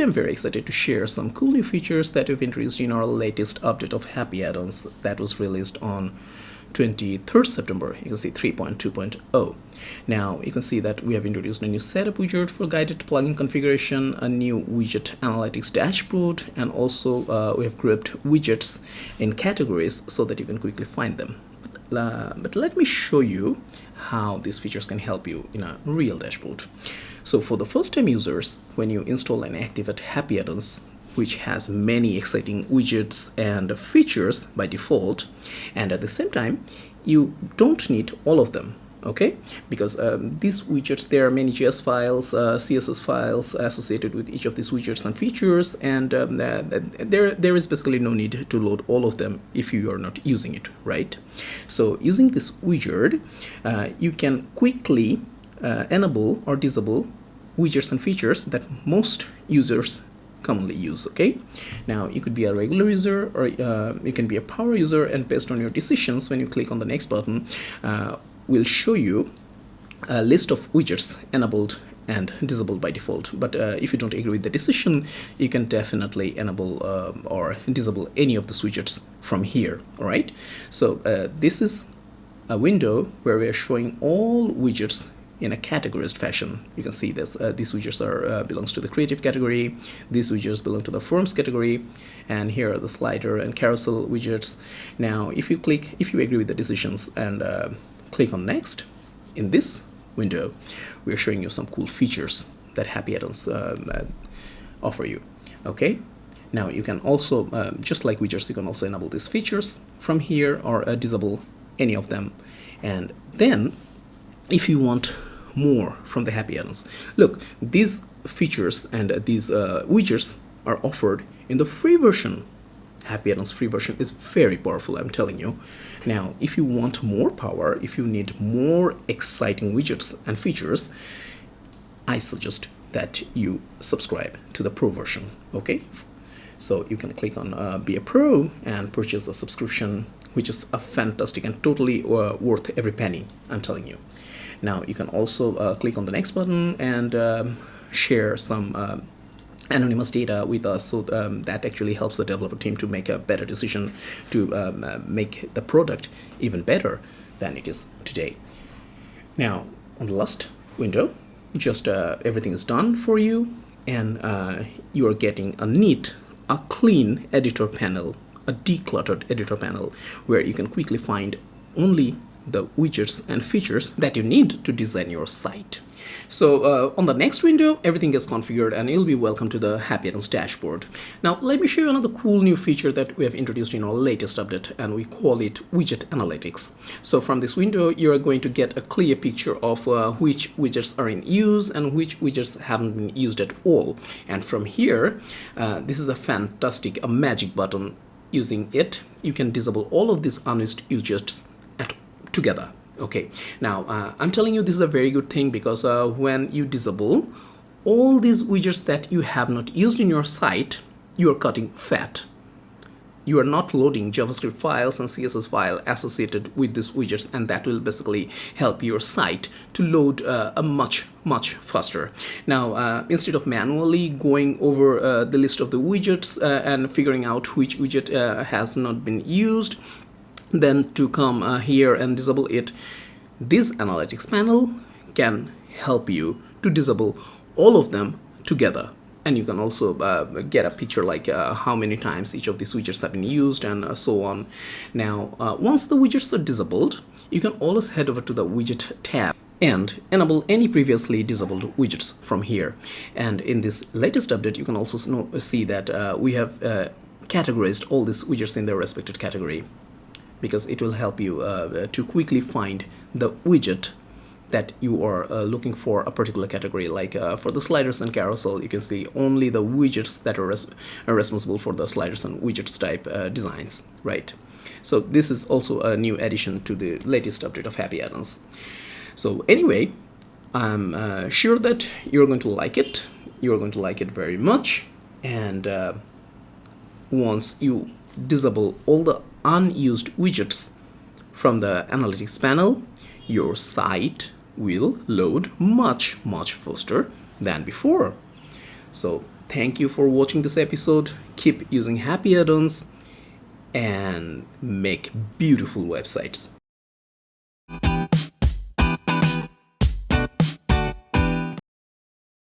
today I'm very excited to share some cool new features that we've introduced in our latest update of HappyAddons that was released on 23rd September. You can see 3.2.0. Now you can see that we have introduced a new setup widget for guided plugin configuration, a new widget analytics dashboard, and also we have grouped widgets in categories so that you can quickly find them. But let me show you how these features can help you in a real dashboard. So for the first time users, when you install and activate HappyAddons, which has many exciting widgets and features by default, and at the same time you don't need all of them, okay? Because these widgets, there are many JS files, CSS files associated with each of these widgets and features, and there is basically no need to load all of them if you are not using it, right? So using this widget, you can quickly enable or disable widgets and features that most users commonly use, okay? Now you could be a regular user or you can be a power user, and based on your decisions, when you click on the next button, will show you a list of widgets enabled and disabled by default. But if you don't agree with the decision, you can definitely enable or disable any of the widgets from here, all right? So this is a window where we are showing all widgets in a categorized fashion. You can see this. These widgets are belongs to the creative category. These widgets belong to the forms category, and here are the slider and carousel widgets. Now, if you agree with the decisions and click on next, in this window, we are showing you some cool features that HappyAddons offer you. Okay. Now you can also, just like widgets, you can also enable these features from here or disable any of them. And then, if you want more from the HappyAddons, look, these features and these widgets are offered in the free version. HappyAddons free version is very powerful, I'm telling you. Now, if you want more power, if you need more exciting widgets and features, I suggest that you subscribe to the pro version, okay? So you can click on be a pro and purchase a subscription, which is a fantastic and totally worth every penny, I'm telling you. Now you can also click on the next button and share some anonymous data with us, so that actually helps the developer team to make a better decision to make the product even better than it is today. Now on the last window, just everything is done for you, and you are getting a clean editor panel, a decluttered editor panel, where you can quickly find only the widgets and features that you need to design your site. So on the next window, everything is configured and you'll be welcome to the HappyAddons dashboard. Now let me show you another cool new feature that we have introduced in our latest update, and we call it widget analytics. So from this window, you are going to get a clear picture of which widgets are in use and which widgets haven't been used at all. And from here, this is a magic button. Using it, you can disable all of these unused widgets together. Okay, now I'm telling you this is a very good thing, because when you disable all these widgets that you have not used in your site, you are cutting fat. You are not loading JavaScript files and CSS files associated with these widgets, and that will basically help your site to load much faster. Now, instead of manually going over the list of the widgets and figuring out which widget has not been used, then to come here and disable it, this analytics panel can help you to disable all of them together. And you can also get a picture like how many times each of these widgets have been used and so on. Now, once the widgets are disabled, you can always head over to the widget tab and enable any previously disabled widgets from here. And in this latest update, you can also see that we have categorized all these widgets in their respective category, because it will help you to quickly find the widget that you are looking for a particular category. Like for the sliders and carousel, you can see only the widgets that are responsible for the sliders and widgets type designs, right? So this is also a new addition to the latest update of HappyAddons. So anyway, I'm sure that you're going to like it. You're going to like it very much. And once you disable all the unused widgets from the analytics panel, your site will load much faster than before. So thank you for watching this episode. Keep using HappyAddons and make beautiful websites.